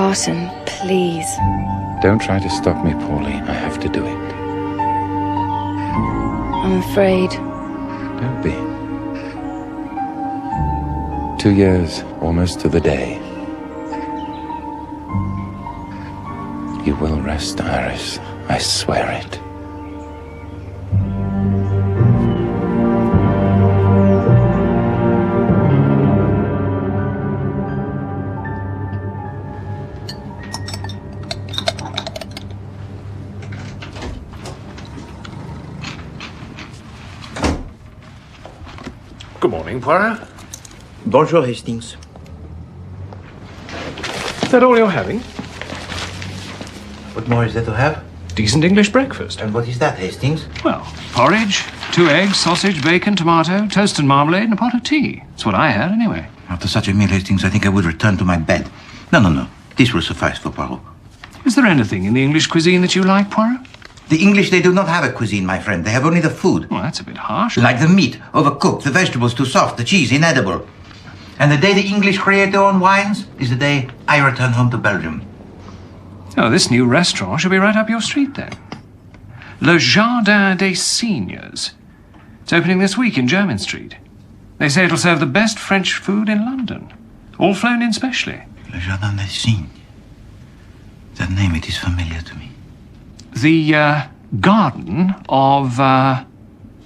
Barton, please. Don't try to stop me, Pauline. I have to do it. I'm afraid. Don't be. 2 years, almost to the day. You will rest, Iris. I swear it. Good morning, Poirot. Bonjour, Hastings. Is that all you're having? What more is there to have? Decent English breakfast. And what is that, Hastings? Well, porridge, 2 eggs, sausage, bacon, tomato, toast and marmalade, and a pot of tea. That's what I had, anyway. After such a meal, Hastings, I think I would return to my bed. No. This will suffice for Poirot. Is there anything in the English cuisine that you like, Poirot? The English, they do not have a cuisine, my friend. They have only the food. Well, that's a bit harsh. Like the meat, overcooked, the vegetables too soft, the cheese inedible. And the day the English create their own wines is the day I return home to Belgium. Oh, this new restaurant should be right up your street, then. Le Jardin des Seniors. It's opening this week in Jermyn Street. They say it'll serve the best French food in London. All flown in specially. Le Jardin des Seniors. That name, it is familiar to me. The, garden of,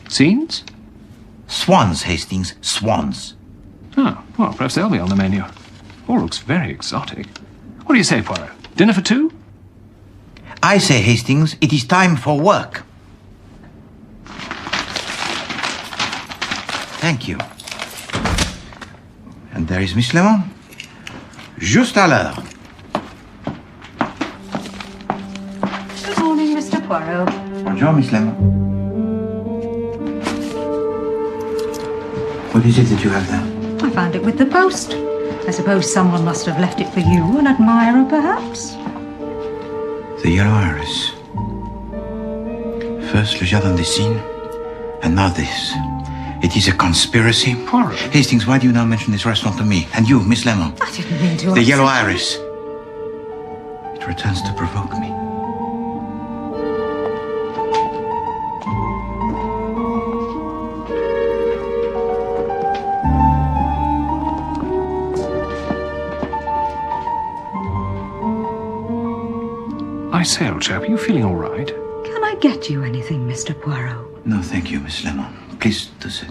scenes? Swans, Hastings, swans. Oh, well, perhaps they'll be on the menu. All looks very exotic. What do you say, Poirot? Dinner for two? I say, Hastings, it is time for work. Thank you. And there is Miss Lemon. Juste à l'heure. Good morning, Mr. Poirot. Bonjour, Miss Lemon. What is it that you have there? I found it with the post. I suppose someone must have left it for you, an admirer, perhaps? The yellow iris. First, Le Jardin des Cygnes, and now this. It is a conspiracy. Poirot. Hastings, why do you now mention this restaurant to me? And you, Miss Lemon. I didn't mean to. The yellow iris. It returns to provoke me. I say, old chap, are you feeling all right? Can I get you anything, Mr. Poirot? No, thank you, Miss Lemon. Please do sit.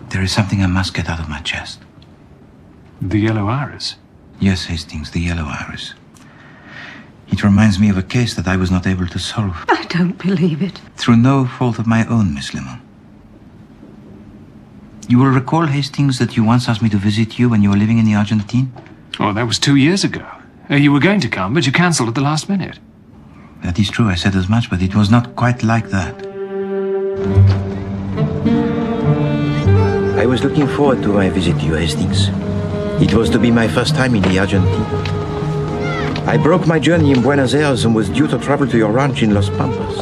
There is something I must get out of my chest. The yellow iris? Yes, Hastings, the yellow iris. It reminds me of a case that I was not able to solve. I don't believe it. Through no fault of my own, Miss Lemon. You will recall, Hastings, that you once asked me to visit you when you were living in the Argentine? Oh, that was 2 years ago. You were going to come, but you cancelled at the last minute. That is true, I said as much, but it was not quite like that. I was looking forward to my visit to you, Hastings. It was to be my first time in the Argentine. I broke my journey in Buenos Aires and was due to travel to your ranch in Los Pampas.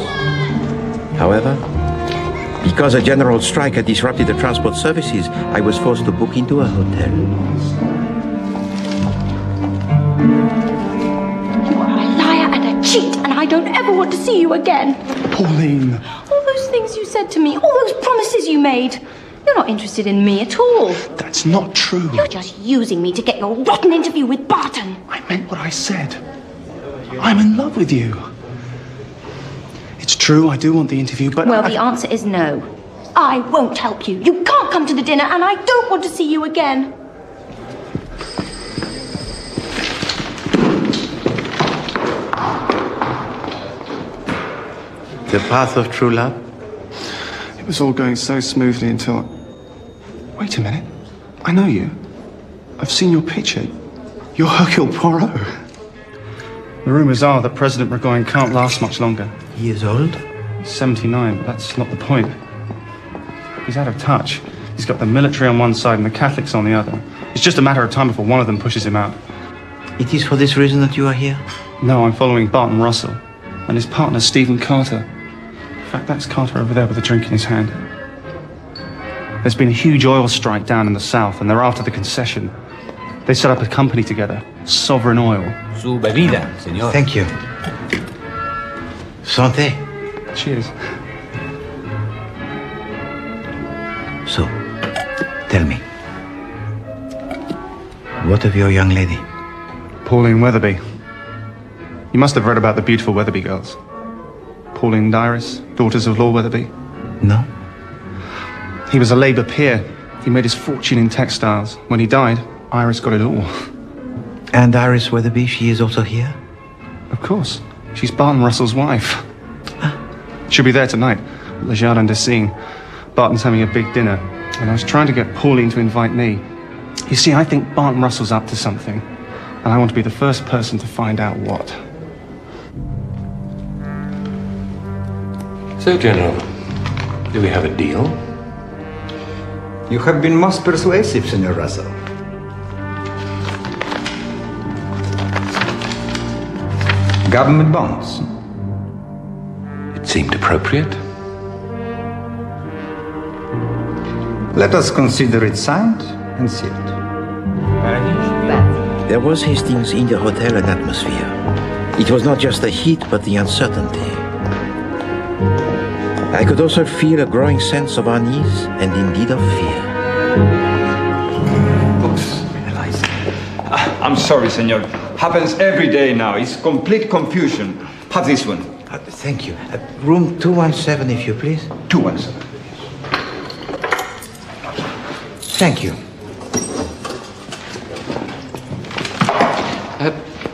However, because a general strike had disrupted the transport services, I was forced to book into a hotel. You are a liar and a cheat, and I don't ever want to see you again. Pauline! All those things you said to me, all those promises you made. You're not interested in me at all. That's not true. You're just using me to get your rotten interview with Barton. I meant what I said. I'm in love with you. It's true, I do want the interview, but Well, the answer is no. I won't help you. You can't come to the dinner, and I don't want to see you again. The path of true love? It was all going so smoothly until... Wait a minute. I know you. I've seen your picture. You're Hercule Poirot. The rumours are that President Burgoyne can't last much longer. He is old? 79, but that's not the point. He's out of touch. He's got the military on one side and the Catholics on the other. It's just a matter of time before one of them pushes him out. It is for this reason that you are here? No, I'm following Barton Russell. and his partner, Stephen Carter. In fact, that's Carter over there with a drink in his hand. There's been a huge oil strike down in the south, and they're after the concession. They set up a company together, Sovereign Oil. Su bebida, señor. Thank you. Santé. Cheers. So, tell me, what of your young lady? Pauline Weatherby. You must have read about the beautiful Weatherby girls. Pauline and Iris, daughters of Lord Weatherby. No? He was a Labour peer. He made his fortune in textiles. When he died, Iris got it all. And Iris Weatherby, she is also here? Of course. She's Barton Russell's wife. She'll be there tonight, at Le Jardin des Cygnes. Barton's having a big dinner, and I was trying to get Pauline to invite me. You see, I think Barton Russell's up to something, and I want to be the first person to find out what. So, General, do we have a deal? You have been most persuasive, Senor Russell. Government bonds. It seemed appropriate. Let us consider it signed and sealed. There was, Hastings, in the hotel an atmosphere. It was not just the heat, but the uncertainty. I could also feel a growing sense of unease and indeed of fear. Oops, realize. I'm sorry, senor. Happens every day now. It's complete confusion. Have this one. Thank you. Room 217, if you please. 217. Thank you.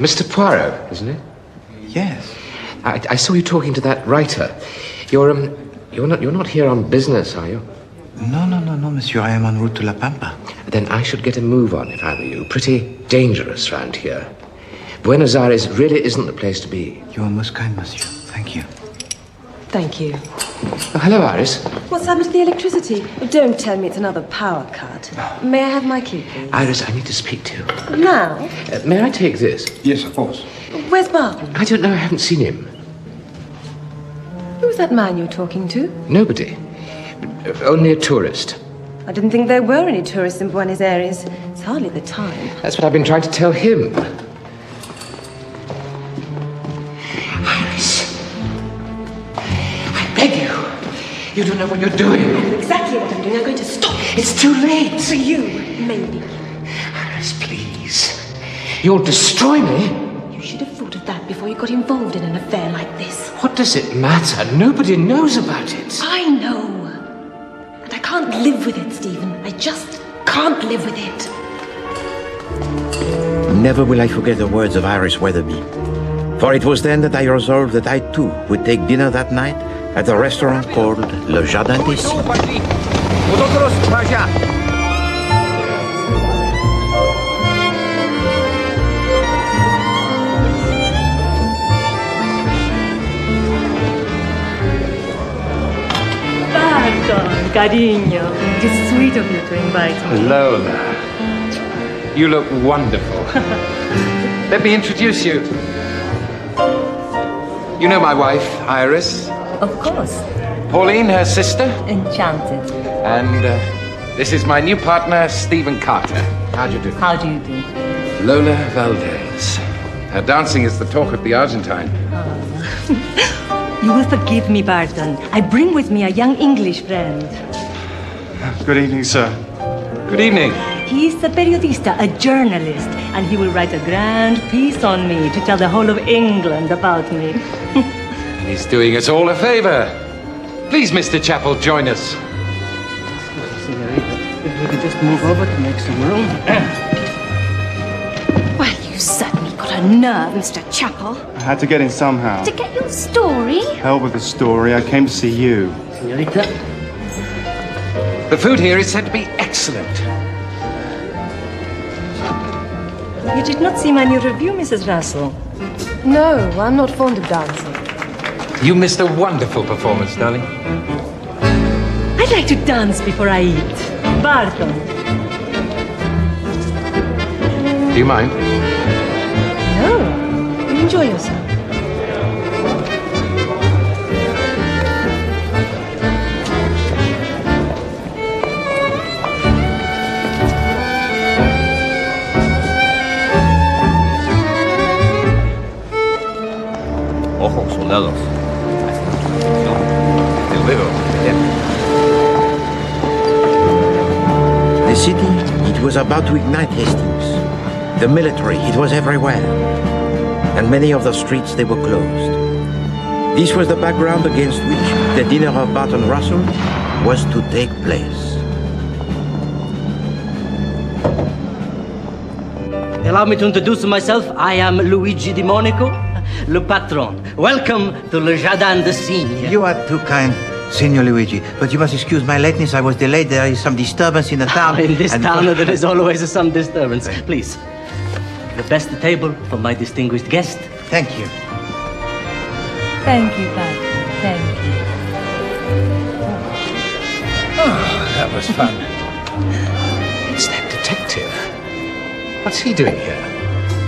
Mr. Poirot, isn't it? Yes. I saw you talking to that writer. You're not here on business, are you? No, monsieur. I am en route to La Pampa. Then I should get a move on if I were you. Pretty dangerous round here. Buenos Aires really isn't the place to be. You are most kind, monsieur. Thank you. Thank you. Oh, hello, Iris. What's happened to the electricity? Don't tell me it's another power cut. May I have my key, please? Iris, I need to speak to you. Now? May I take this? Yes, of course. Where's Barton? I don't know. I haven't seen him. Who's that man you're talking to? Nobody. Only a tourist. I didn't think there were any tourists in Buenos Aires. It's hardly the time. That's what I've been trying to tell him. Iris. I beg you. You don't know what you're doing. I know exactly what I'm doing. I'm going to stop it. It's too late. For you, maybe. Iris, please. You'll destroy me. You should have thought of that before you got involved in an affair like this. What does it matter? Nobody knows about it. I know. And I can't live with it, Stephen. I just can't live with it. Never will I forget the words of Iris Weatherby. For it was then that I resolved that I too would take dinner that night at a restaurant called Le Jardin des Cygnes. Barton, cariño. It is sweet of you to invite me. Lola, you look wonderful. Let me introduce you. You know my wife, Iris. Of course. Pauline, her sister. Enchanted. And this is my new partner, Stephen Carter. How do you do? How do you do? Lola Valdez. Her dancing is the talk of the Argentine. You will forgive me, Barton. I bring with me a young English friend. Good evening, sir. Good evening. He is a periodista, a journalist, and he will write a grand piece on me to tell the whole of England about me. He's doing us all a favor. Please, Mr. Chappell, join us. If we could just move over to make some room. Well, you certainly got a nerve, Mr. Chappell. I had to get in somehow. To get your story? Hell with the story. I came to see you. Señorita. The food here is said to be excellent. You did not see my new review, Mrs. Russell. No, I'm not fond of dancing. You missed a wonderful performance, darling. I'd like to dance before I eat. Barton. Do you mind? No, you enjoy yourself. todos. Desde luego. The city, it was about to ignite Hastings. The military, it was everywhere. And many of the streets, they were closed. This was the background against which the dinner of Barton Russell was to take place. Allow me to introduce myself. I am Luigi Di Monaco, le patron. Welcome to Le Jardin de Cygne. You are too kind, Signor Luigi. But you must excuse my lateness. I was delayed. There is some disturbance in the town. In this town, there is always some disturbance. Please, the best table for my distinguished guest. Thank you. Thank you, Pat. Thank you. Oh, that was fun. It's that detective. What's he doing here?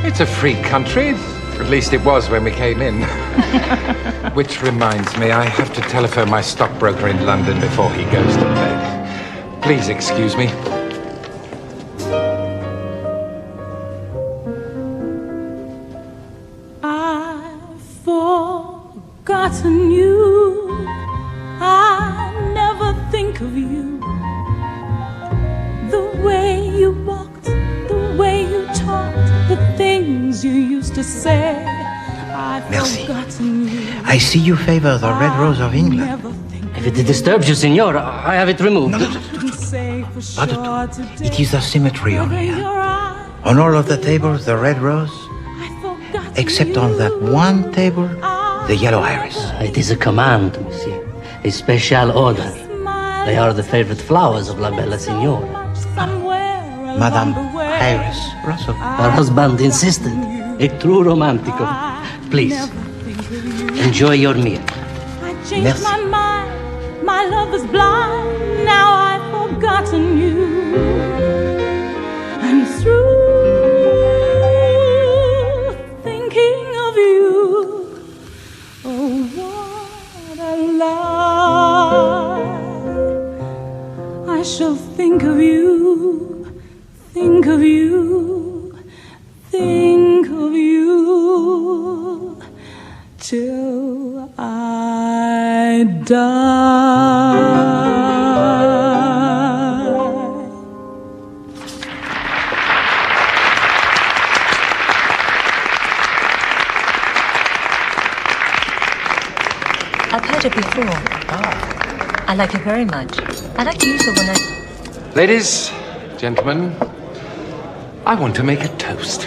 It's a free country. At least it was when we came in. Which reminds me, I have to telephone my stockbroker in London before he goes to bed. Please excuse me. I've forgotten you. I never think of you. The way you walked, the way you talked, the things you used to say. I've forgotten you. I see you favor the red rose of England. If it disturbs you, Signor, I have it removed. It is a symmetry on here. On all of the tables, the red rose, except on that one table, the yellow iris. It is a command, monsieur. A special order. They are the favorite flowers of La Bella Signora. Madame Iris Russell. Her husband insisted. A true romantico. Please, enjoy your meal. I changed my mind. My love is blind. Now I've forgotten you. I'm through thinking of you. Oh, what a lie. I shall think of you, think of you, think of you till I die. I've heard it before. I like it very much. I'd like to use it when I... Ladies, gentlemen, I want to make a toast.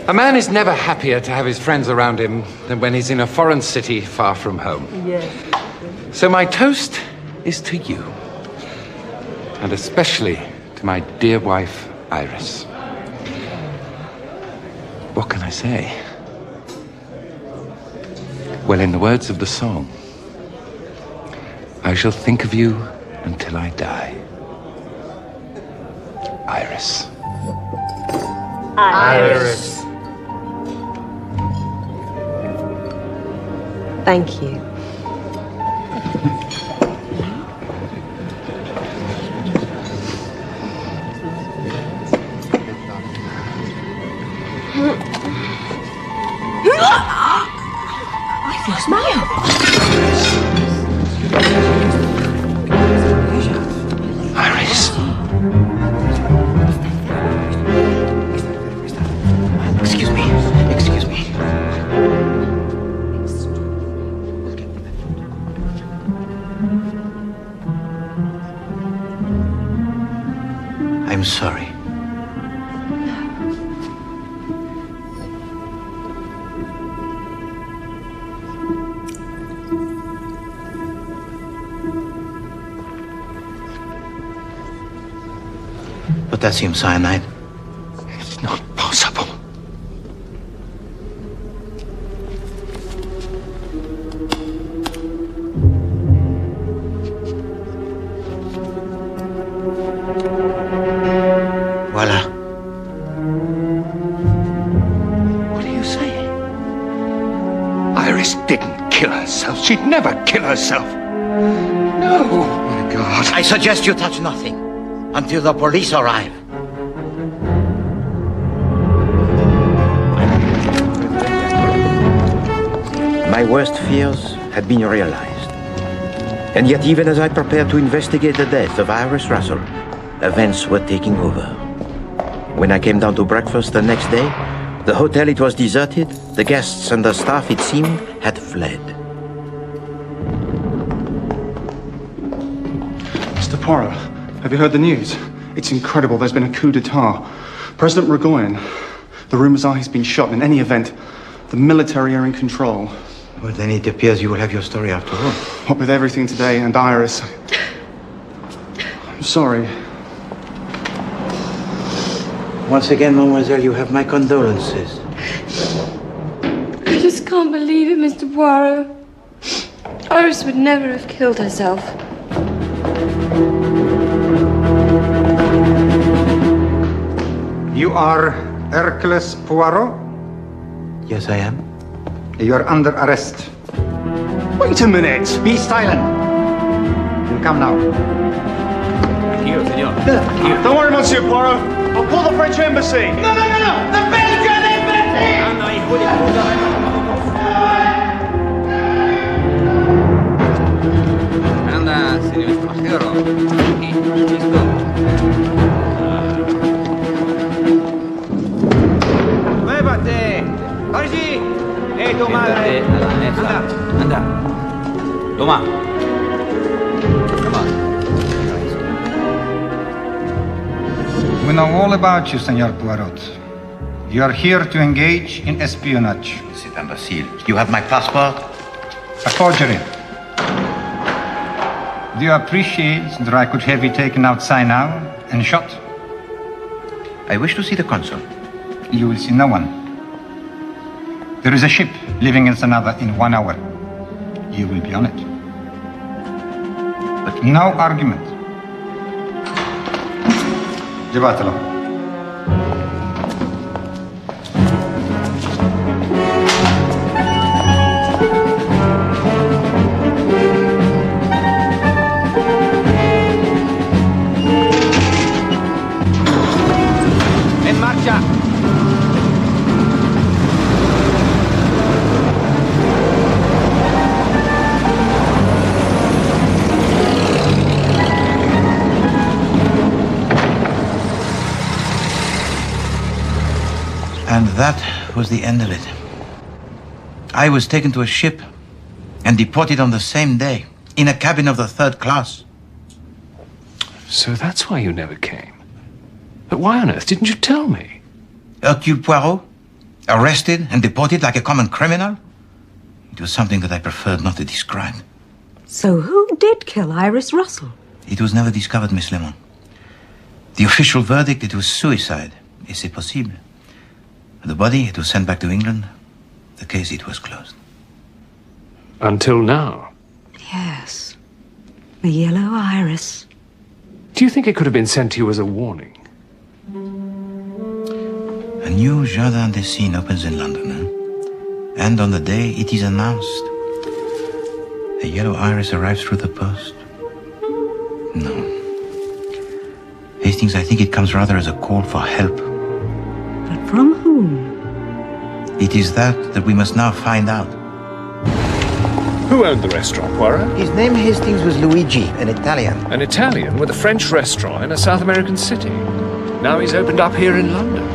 A man is never happier to have his friends around him than when he's in a foreign city far from home. Yes. So my toast is to you, and especially to my dear wife, Iris. What can I say? Well, in the words of the song, I shall think of you until I die. Iris. Iris. Thank you. I've lost Mayo. Iris. Excuse me. Excuse me. I'm sorry. Potassium cyanide. It's not possible. Voila. What are you saying? Iris didn't kill herself. She'd never kill herself. No. Oh, my God. I suggest you touch nothing until the police arrive. My worst fears had been realized. And yet, even as I prepared to investigate the death of Iris Russell, events were taking over. When I came down to breakfast the next day, the hotel, it was deserted. The guests and the staff, it seemed, had fled. Mr. Poirot, have you heard the news? It's incredible. There's been a coup d'etat. President Burgoyne. The rumors are he's been shot. In any event, the military are in control. Well, then it appears you will have your story after all. What with everything today and Iris. I'm sorry. Once again, mademoiselle, you have my condolences. I just can't believe it, Mr. Poirot. Iris would never have killed herself. You are Hercules Poirot? Yes, I am. You're under arrest. Wait a minute! Be silent. You'll come now. Here, senor. Here. Don't worry, Monsieur Poirot. I'll call the French embassy. No! The Belgian embassy! Anda, señor extranjero. Aquí, listo. ¡Muévate! ¡Allí! Tu madre! Anda. Toma. We know all about you, Senor Poirot. You are here to engage in espionage. C'est imbécile. You have my passport? A forgery. Do you appreciate that I could have you taken outside now and shot? I wish to see the consul. You will see no one. There is a ship leaving in Sanada in 1 hour. You will be on it. But no argument. Llévatelo. ¡En marcha! And that was the end of it. I was taken to a ship and deported on the same day, in a cabin of the 3rd class. So that's why you never came. But why on earth didn't you tell me? Hercule Poirot, arrested and deported like a common criminal? It was something that I preferred not to describe. So who did kill Iris Russell? It was never discovered, Miss Lemon. The official verdict, it was suicide. Et c'est possible. The body, it was sent back to England. The case, it was closed. Until now? Yes. The yellow iris. Do you think it could have been sent to you as a warning? A new Jardin des Cygnes opens in London, and on the day it is announced, a yellow iris arrives through the post. No. Hastings, I think it comes rather as a call for help. But from whom? It is that we must now find out. Who owned the restaurant, Poirot? His name, Hastings, was Luigi, an Italian. An Italian with a French restaurant in a South American city. Now he's opened up here in London.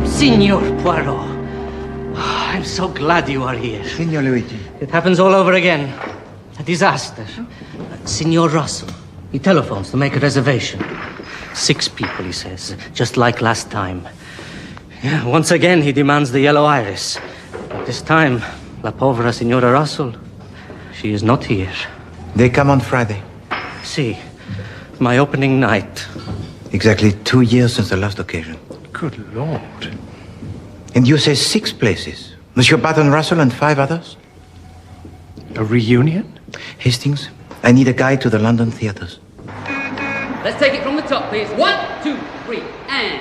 Signor Poirot. I'm so glad you are here. Signor Luigi. It happens all over again. A disaster. Signor Russell. He telephones to make a reservation. 6 people, he says, just like last time. Yeah, once again, he demands the yellow iris. But this time, La Povera Signora Russell, she is not here. They come on Friday. See, my opening night. Exactly 2 years since the last occasion. Good Lord. And you say 6 places? Monsieur Barton Russell and 5 others? A reunion? Hastings, I need a guide to the London theatres. Let's take it from the top, please. 1, 2, 3, and...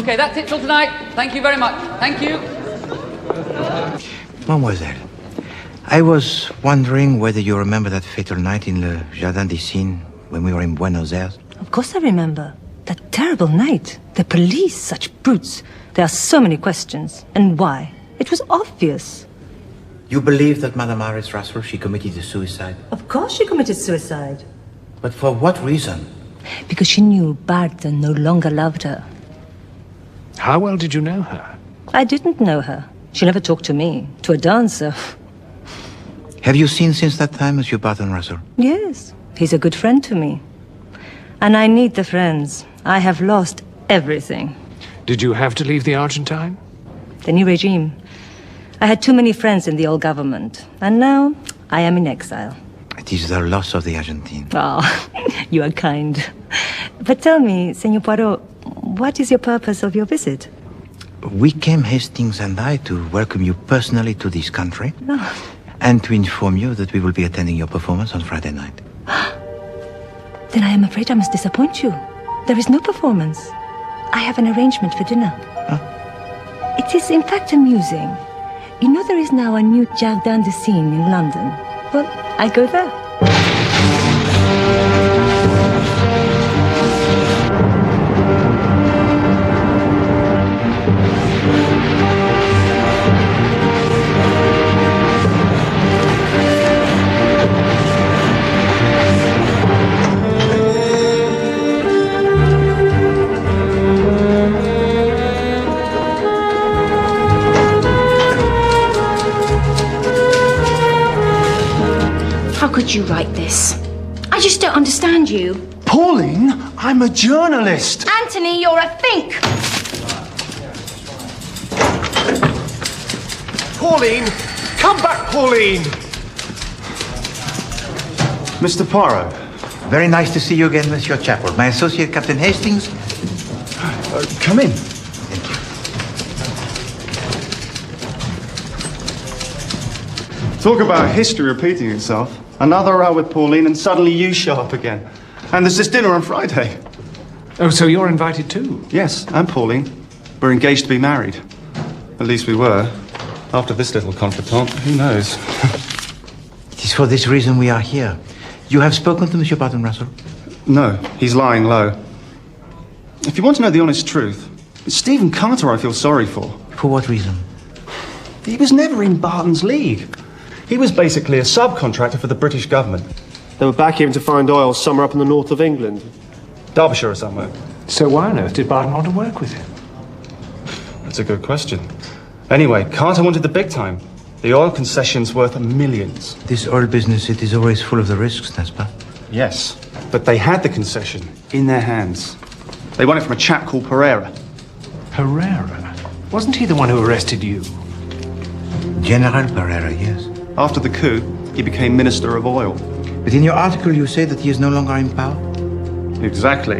Okay, that's it till tonight. Thank you very much. Thank you. Mademoiselle, I was wondering whether you remember that fatal night in Le Jardin des Cygnes when we were in Buenos Aires. Of course I remember. That terrible night. The police, such brutes. There are so many questions. And why? It was obvious. You believe that Madame Iris Russell, she committed a suicide? Of course she committed suicide. But for what reason? Because she knew Bartha no longer loved her. How well did you know her? I didn't know her. She never talked to me. To a dancer. Have you seen since that time Monsieur Barton Russell? Yes. He's a good friend to me. And I need the friends. I have lost everything. Did you have to leave the Argentine? The new regime. I had too many friends in the old government. And now I am in exile. It is the loss of the Argentine. Ah, you are kind. But tell me, Senor Poirot, what is your purpose of your visit? We came, Hastings and I, to welcome you personally to this country. Oh. And to inform you that we will be attending your performance on Friday night. Then I am afraid I must disappoint you. There is no performance. I have an arrangement for dinner. Huh? It is in fact amusing. You know there is now a new Jardin des Cygnes in London. Well, I go there. How could you write this? I just don't understand you. Pauline, I'm a journalist. Anthony, you're a fink. Pauline! Come back, Pauline! Mr. Poirot. Very nice to see you again, Monsieur Chapel. My associate, Captain Hastings. Come in. Talk about history repeating itself. Another row with Pauline and suddenly you show up again. And there's this dinner on Friday. Oh, so you're invited too? Yes, and Pauline. We're engaged to be married. At least we were. After this little contretemps, who knows? It is for this reason we are here. You have spoken to Monsieur Barton Russell? No, he's lying low. If you want to know the honest truth, it's Stephen Carter I feel sorry for. For what reason? He was never in Barton's league. He was basically a subcontractor for the British government. They were back him to find oil somewhere up in the north of England. Derbyshire or somewhere. So why on earth did Barton want to work with him? That's a good question. Anyway, Carter wanted the big time. The oil concession's worth millions. This oil business, it is always full of the risks, n'est-ce pas? Yes, but they had the concession in their hands. They won it from a chap called Pereira. Pereira? Wasn't he the one who arrested you? General Pereira, yes. After the coup, he became Minister of Oil. But in your article you say that he is no longer in power? Exactly.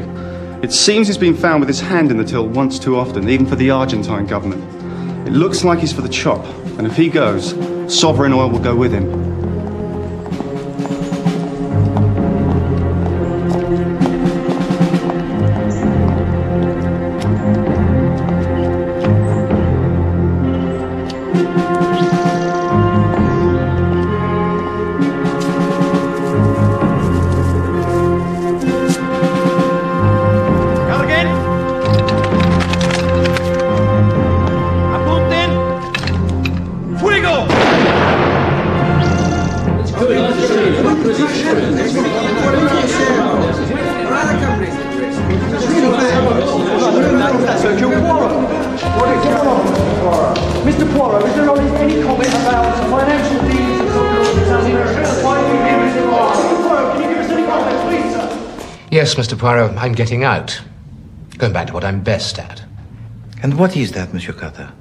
It seems he's been found with his hand in the till once too often, even for the Argentine government. It looks like he's for the chop, and if he goes, sovereign oil will go with him. Mr. Poirot, is there any comment about financial dealings and why do you give us Poirot, can you give us any comment, please, sir? Yes, Mr. Poirot, I'm getting out. Going back to what I'm best at. And what is that, Monsieur Carter?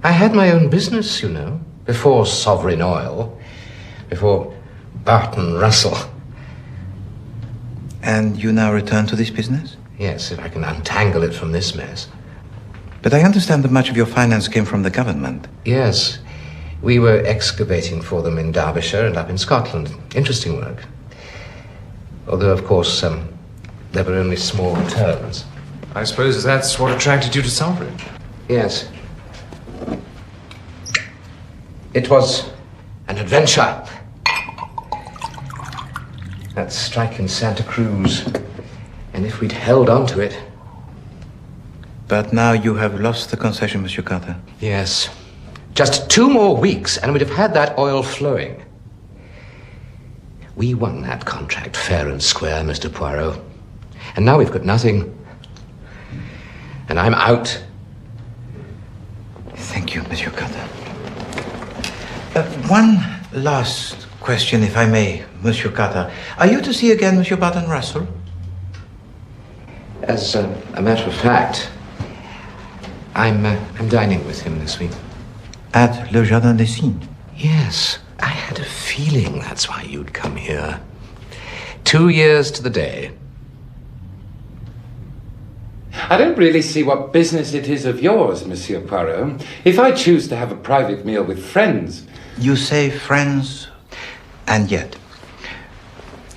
I had my own business, you know, before Sovereign Oil, before Barton Russell. And you now return to this business? Yes, if I can untangle it from this mess. But I understand that much of your finance came from the government. Yes. We were excavating for them in Derbyshire and up in Scotland. Interesting work. Although, of course, there were only small returns. I suppose that's what attracted you to Salbridge. Yes. It was an adventure. That strike in Santa Cruz. And if we'd held on to it... But now you have lost the concession, Monsieur Carter. Yes. Just 2 more weeks and we'd have had that oil flowing. We won that contract fair and square, Mr. Poirot. And now we've got nothing. And I'm out. Thank you, Monsieur Carter. One last question, if I may, Monsieur Carter. Are you to see again Monsieur Barton Russell? As a matter of fact, I'm dining with him this week. At Le Jardin des Cygnes? Yes. I had a feeling that's why you'd come here. 2 years to the day. I don't really see what business it is of yours, Monsieur Poirot. If I choose to have a private meal with friends... You say friends, and yet.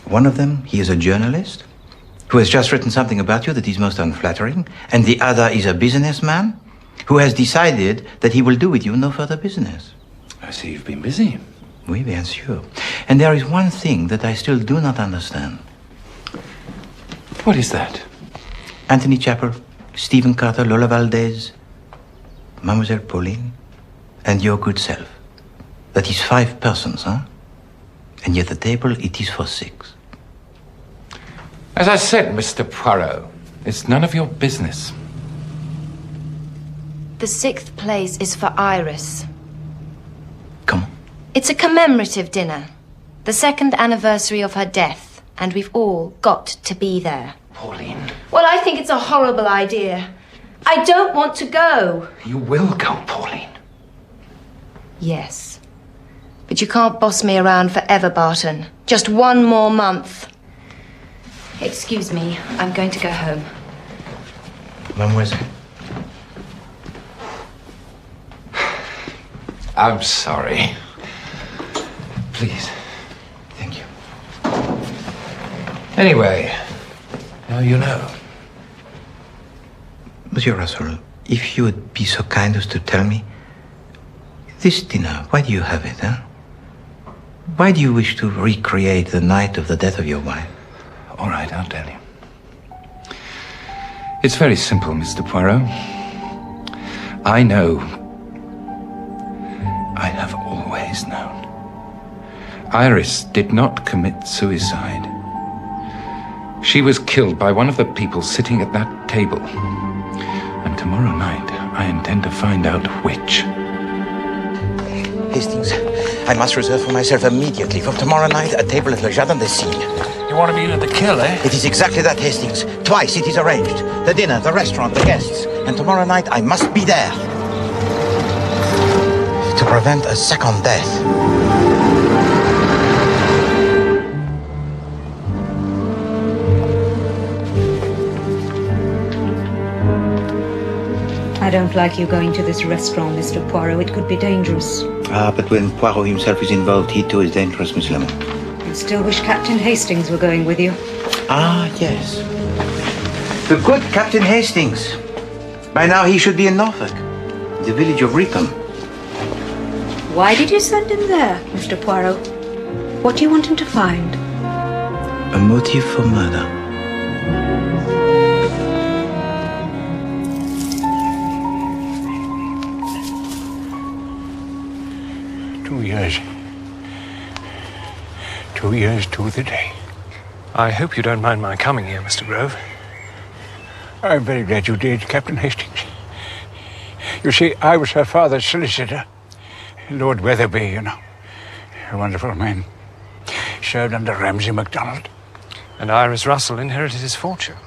One of them, he is a journalist who has just written something about you that is most unflattering, and the other is a businessman who has decided that he will do with you no further business. I see you've been busy. Oui, bien sûr. And there is one thing that I still do not understand. What is that? Anthony Chappell, Stephen Carter, Lola Valdez, Mademoiselle Pauline, and your good self. That is 5 persons, huh? And yet the table, it is for 6. As I said, Mr. Poirot, it's none of your business. The 6th place is for Iris. Come on. It's a commemorative dinner. The 2nd anniversary of her death, and we've all got to be there. Pauline. Well, I think it's a horrible idea. I don't want to go. You will go, Pauline. Yes. But you can't boss me around forever, Barton. Just 1 more month. Excuse me, I'm going to go home. Mademoiselle. I'm sorry. Please. Thank you. Anyway, now you know. Monsieur Russell, if you would be so kind as to tell me, this dinner, why do you have it, huh? Why do you wish to recreate the night of the death of your wife? All right, I'll tell you. It's very simple, Mr. Poirot. I know. I have always known. Iris did not commit suicide. She was killed by one of the people sitting at that table. And tomorrow night, I intend to find out which. Hastings, I must reserve for myself immediately for tomorrow night a table at Le Jardin des Cygnes. You want to be in at the kill, eh? It is exactly that, Hastings. Twice it is arranged. The dinner, the restaurant, the guests. And tomorrow night I must be there. To prevent a second death. I don't like you going to this restaurant, Mr. Poirot. It could be dangerous. Ah, but when Poirot himself is involved, he too is dangerous, Miss Lemon. I still wish Captain Hastings were going with you. Ah, yes. The good Captain Hastings. By now he should be in Norfolk, the village of Ripon. Why did you send him there, Mr. Poirot? What do you want him to find? A motive for murder. Years. 2 years to the day. I hope you don't mind my coming here, Mr. Grove. I'm very glad you did, Captain Hastings. You see, I was her father's solicitor. Lord Weatherby, you know. A wonderful man. Served under Ramsay MacDonald. And Iris Russell inherited his fortune.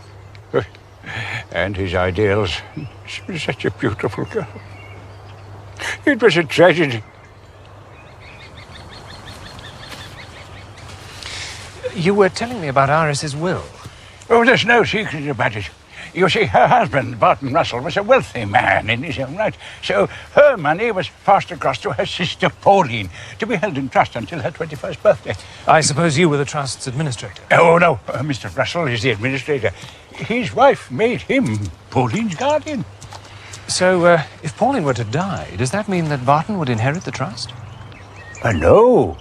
And his ideals. She was such a beautiful girl. It was a tragedy. You were telling me about Iris's will. Oh, there's no secret about it. You see, her husband, Barton Russell, was a wealthy man in his own right. So her money was passed across to her sister Pauline, to be held in trust until her 21st birthday. I suppose you were the trust's administrator. Oh, no. Mr. Russell is the administrator. his wife made him Pauline's guardian. So, if Pauline were to die, does that mean that Barton would inherit the trust? No.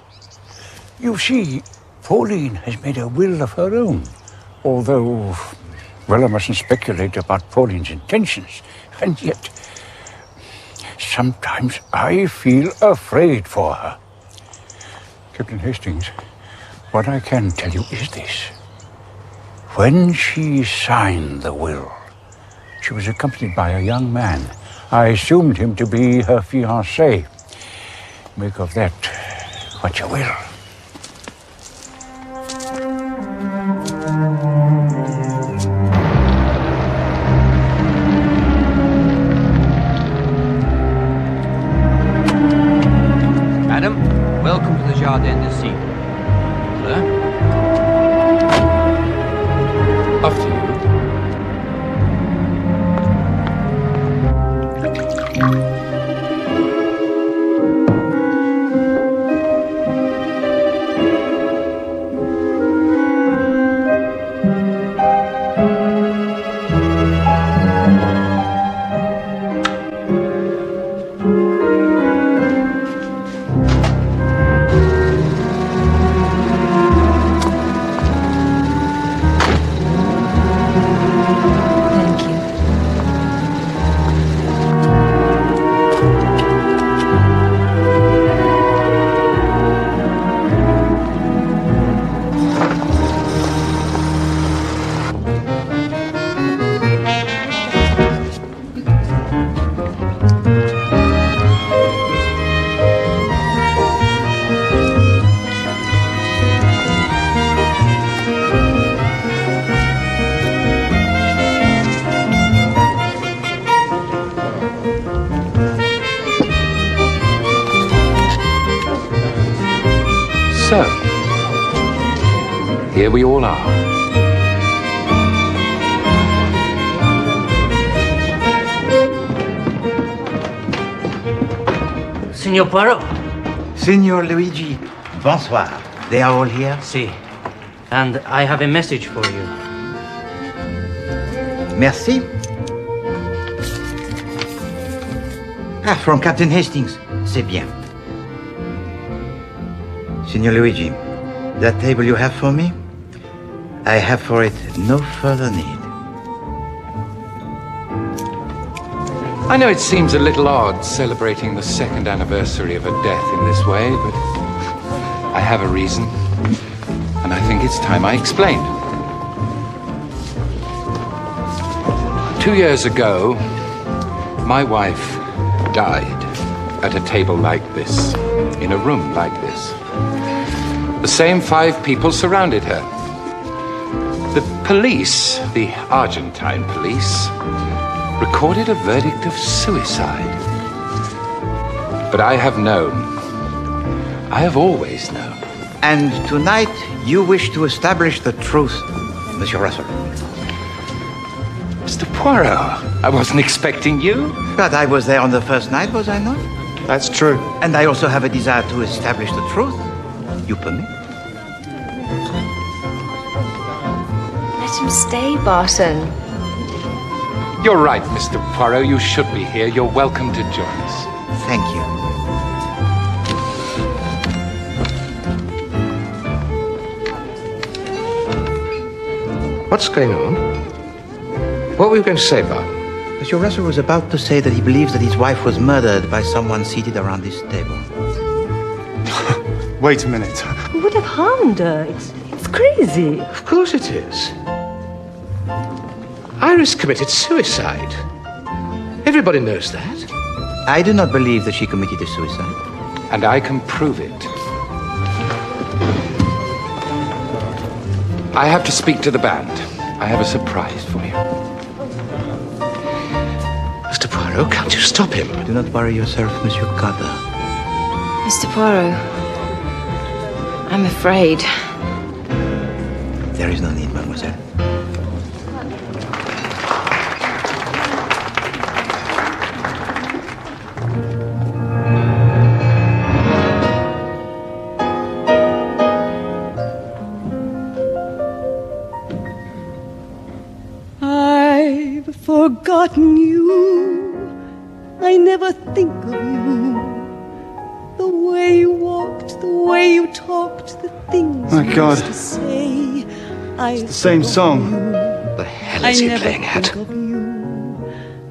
You see, Pauline has made a will of her own. Although, well, I mustn't speculate about Pauline's intentions. And yet, sometimes I feel afraid for her. Captain Hastings, what I can tell you is this. When she signed the will, she was accompanied by a young man. I assumed him to be her fiancé. Make of that what you will. Madam, welcome to the Jardin de Cine. Sir? After you. So, here we all are. Signor Poirot. Signor Luigi, bonsoir. They are all here? Si. And I have a message for you. Merci. Ah, from Captain Hastings. C'est bien. Signor Luigi, that table you have for me, I have for it no further need. I know it seems a little odd celebrating the second anniversary of a death in this way, but I have a reason, and I think it's time I explained. 2 years ago, my wife died at a table like this, in a room like this. The same 5 people surrounded her. The police, the Argentine police, recorded a verdict of suicide. But I have known. I have always known. And tonight you wish to establish the truth, Monsieur Russell. Mr. Poirot, I wasn't expecting you. But I was there on the first night, was I not? That's true. And I also have a desire to establish the truth. You permit? Let him stay, Barton. You're right, Mr. Poirot. You should be here. You're welcome to join us. Thank you. What's going on? What were you going to say, Bart? Monsieur Russell was about to say that he believes that his wife was murdered by someone seated around this table. Wait a minute. Who would have harmed her? It's crazy. Of course it is. Iris committed suicide. Everybody knows that. I do not believe that she committed a suicide. And I can prove it. I have to speak to the band. I have a surprise for you. Mr. Poirot, can't you stop him? Do not worry yourself, Monsieur Carter. Mr. Poirot, I'm afraid. There is no need, mademoiselle. I've forgotten you. I never think of you. The way you walked, the way you talked, the things My you God. used to say. It's the same song. The hell is he playing at?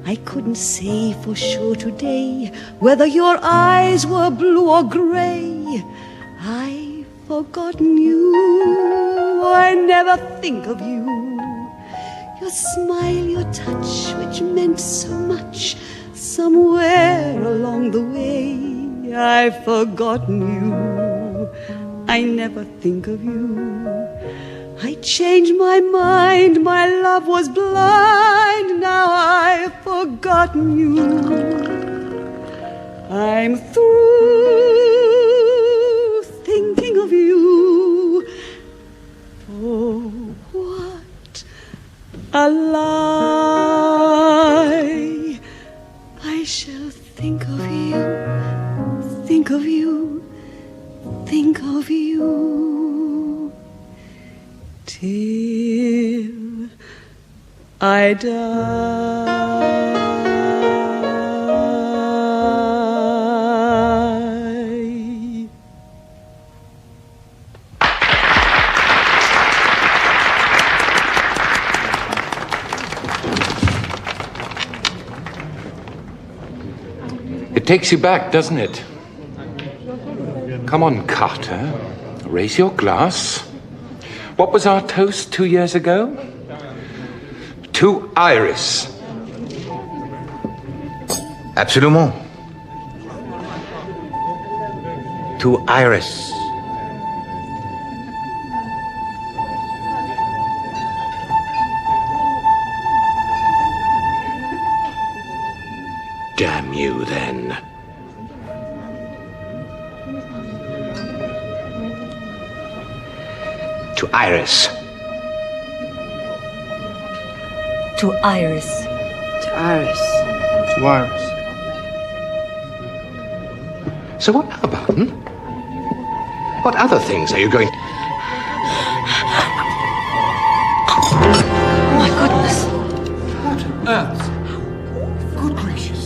I couldn't say for sure today whether your eyes were blue or grey. I've forgotten you. I never think of you. Your smile, your touch, which meant so much, somewhere along the way, I've forgotten you. I never think of you. I changed my mind, my love was blind, now I've forgotten you. I'm through thinking of you. Oh, what a lie. I shall think of you, think of you, think of you, till I die. It takes you back, doesn't it? Come on, Carter. Raise your glass. What was our toast 2 years ago? To Iris. Absolument. To Iris. Damn you, then. To Iris. To Iris. To Iris. To Iris. So what now, Barton? What other things are you going... Oh, my goodness. What on earth? Good gracious.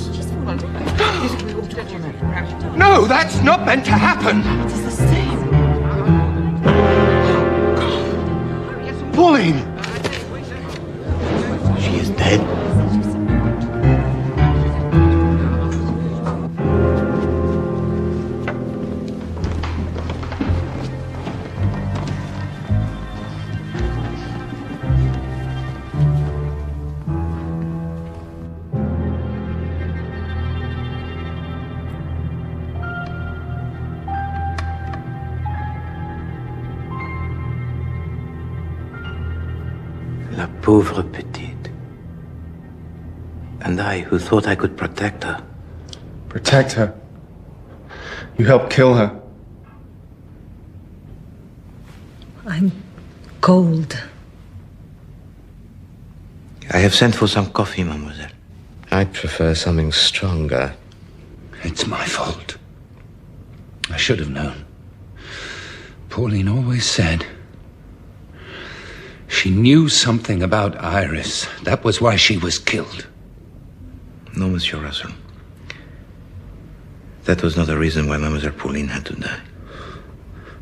No, that's not meant to happen. It is the same. Pauline! She is dead. La pauvre petite. And I, who thought I could protect her. Protect her. You helped kill her. I'm cold. I have sent for some coffee, mademoiselle. I'd prefer something stronger. It's my fault. I should have known. Pauline always said she knew something about Iris. That was why she was killed. No, Monsieur Russell. That was not the reason why Mademoiselle Pauline had to die.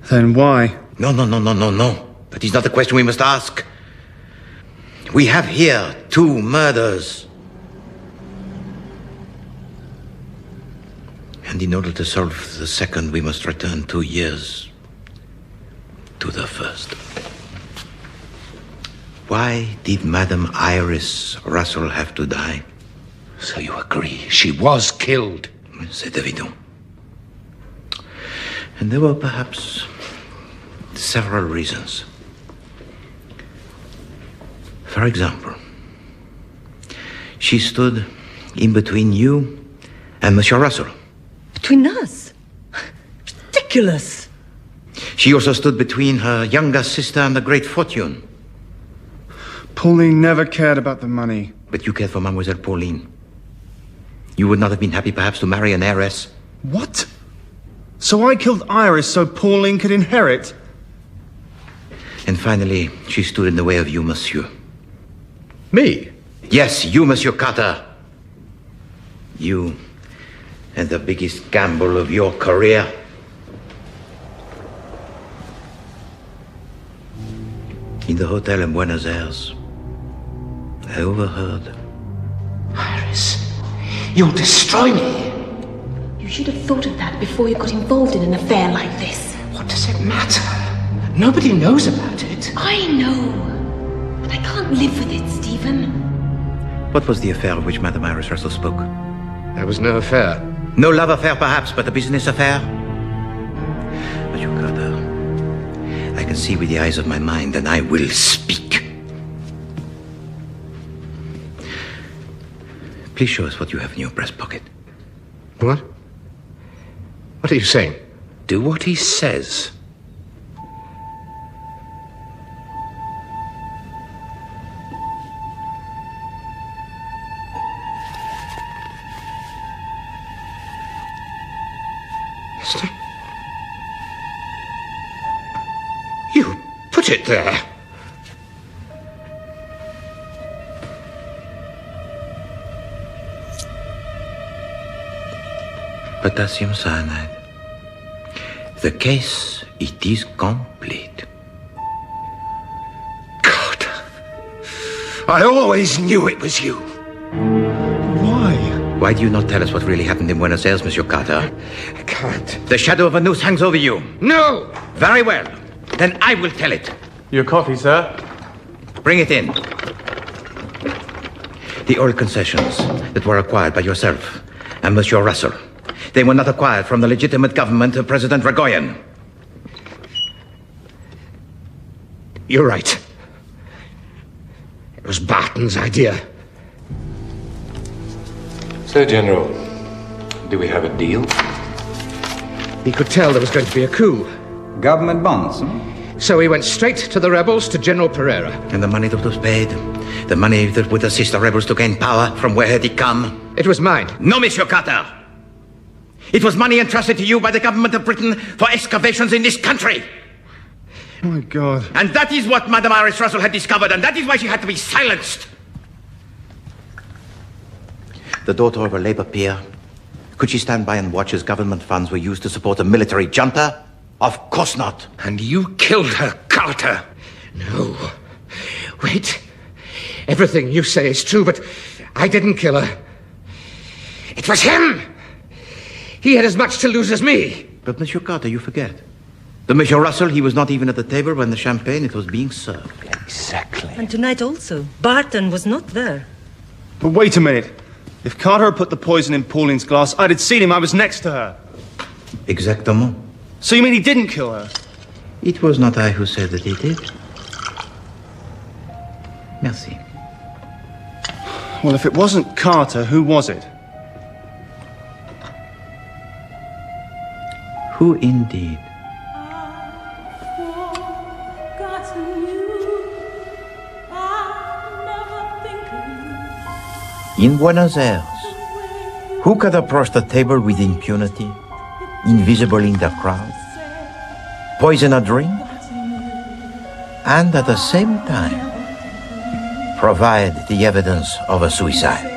Then why? No. That is not the question we must ask. We have here 2 murders. And in order to solve the second, we must return 2 years to the first. Why did Madame Iris Russell have to die? So you agree, she was killed? C'est évident. And there were perhaps several reasons. For example, she stood in between you and Monsieur Russell. Between us? Ridiculous. She also stood between her younger sister and a great fortune. Pauline never cared about the money. But you cared for Mademoiselle Pauline. You would not have been happy, perhaps, to marry an heiress. What? So I killed Iris so Pauline could inherit? And finally, she stood in the way of you, monsieur. Me? Yes, you, Monsieur Carter. You and the biggest gamble of your career. In the hotel in Buenos Aires, I overheard. Iris, you'll destroy me. You should have thought of that before you got involved in an affair like this. What does it matter? Nobody knows about it. I know. But I can't live with it, Stephen. What was the affair of which Madame Iris Russell spoke? There was no affair. No love affair, perhaps, but a business affair? Monsieur Carter, I can see with the eyes of my mind, and I will speak. Please show us what you have in your breast pocket. What? What are you saying? Do what he says. You put it there. Potassium cyanide. The case, it is complete. God, I always knew it was you. Why? Why do you not tell us what really happened in Buenos Aires, Monsieur Carter? I can't. The shadow of a noose hangs over you. No! Very well. Then I will tell it. Your coffee, sir. Bring it in. The oil concessions that were acquired by yourself and Monsieur Russell. They were not acquired from the legitimate government of President Regoyen. You're right. It was Barton's idea. So, General, do we have a deal? He could tell there was going to be a coup. Government bonds, So he went straight to the rebels, to General Pereira. And the money that was paid, the money that would assist the rebels to gain power, from where had it come? It was mine. No, Monsieur Carter. It was money entrusted to you by the government of Britain for excavations in this country. Oh, my God. And that is what Madame Iris Russell had discovered, and that is why she had to be silenced. The daughter of a labor peer. Could she stand by and watch as government funds were used to support a military junta? Of course not. And you killed her, Carter. No. Wait. Everything you say is true, but I didn't kill her. It was him! He had as much to lose as me. But, Monsieur Carter, you forget. The Monsieur Russell, he was not even at the table when the champagne, it was being served. Exactly. And tonight also, Barton was not there. But wait a minute. If Carter had put the poison in Pauline's glass, I'd have seen him. I was next to her. Exactement. So you mean he didn't kill her? It was not I who said that he did. Merci. Well, if it wasn't Carter, who was it? Who indeed? In Buenos Aires, who could approach the table with impunity, invisible in the crowd, poison a drink, and at the same time provide the evidence of a suicide?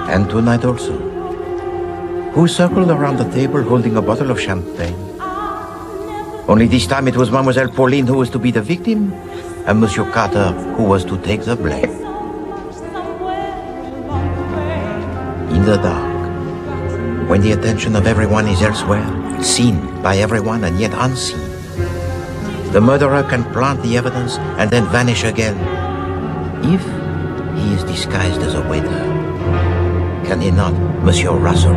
And tonight also, who circled around the table holding a bottle of champagne? Only this time it was Mademoiselle Pauline who was to be the victim, and Monsieur Carter who was to take the blame. In the dark, when the attention of everyone is elsewhere, seen by everyone and yet unseen, the murderer can plant the evidence and then vanish again. If he is disguised as a waiter, can he not, Monsieur Russell?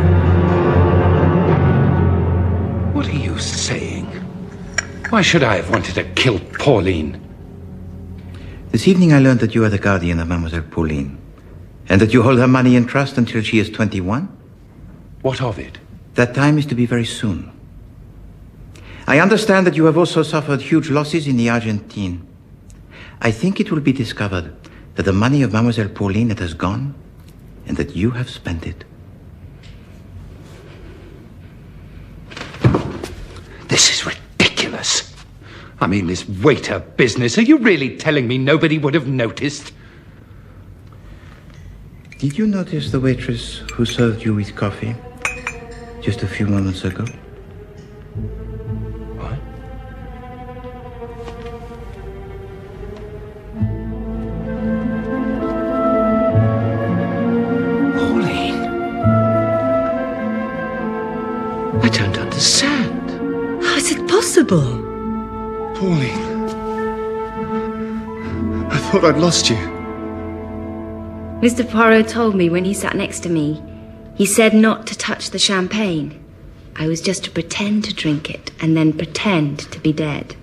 What are you saying? Why should I have wanted to kill Pauline? This evening I learned that you are the guardian of Mademoiselle Pauline, and that you hold her money in trust until she is 21. What of it? That time is to be very soon. I understand that you have also suffered huge losses in the Argentine. I think it will be discovered that the money of Mademoiselle Pauline that has gone, and that you have spent it. This is ridiculous. I mean, this waiter business, are you really telling me nobody would have noticed? Did you notice the waitress who served you with coffee just a few moments ago? What? Pauline? I don't understand. How is it possible? Pauline. I thought I'd lost you. Mr. Poirot told me when he sat next to me. He said not to touch the champagne. I was just to pretend to drink it and then pretend to be dead.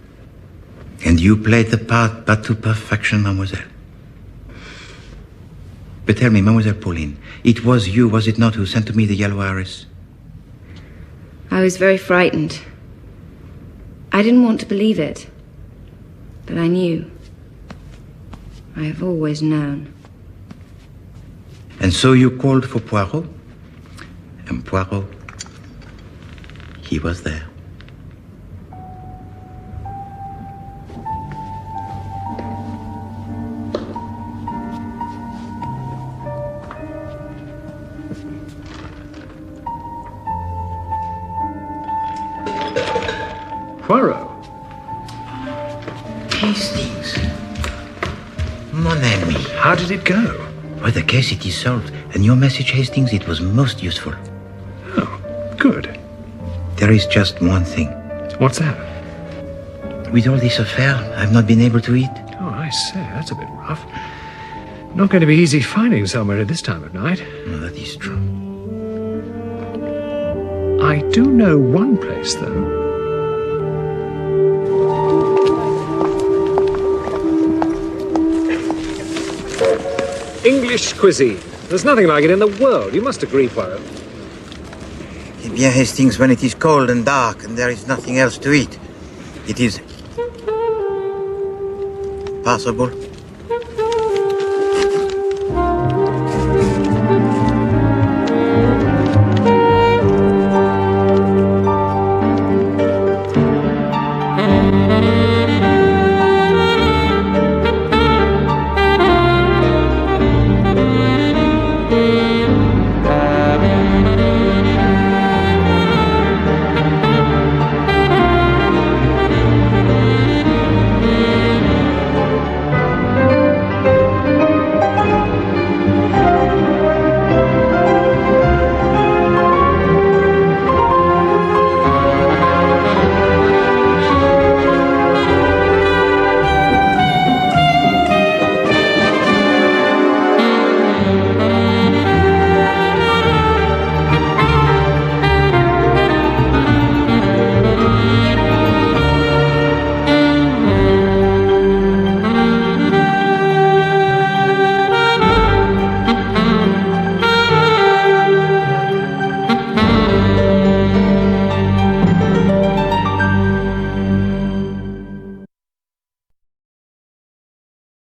And you played the part but to perfection, mademoiselle. But tell me, Mademoiselle Pauline, it was you, was it not, who sent to me the yellow iris? I was very frightened. I didn't want to believe it. But I knew. I have always known. And so you called for Poirot? And Poirot, he was there. Poirot. Hastings. Mon ami. How did it go? Well, the case, it is solved. And your message, Hastings, it was most useful. Oh, good. There is just one thing. What's that? With all this affair, I've not been able to eat. Oh, I say, that's a bit rough. Not going to be easy finding somewhere at this time of night. No, that is true. I do know one place, though. English cuisine. There's nothing like it in the world. You must agree, Poirot. Eh bien, Hastings, when it is cold and dark and there is nothing else to eat, it is possible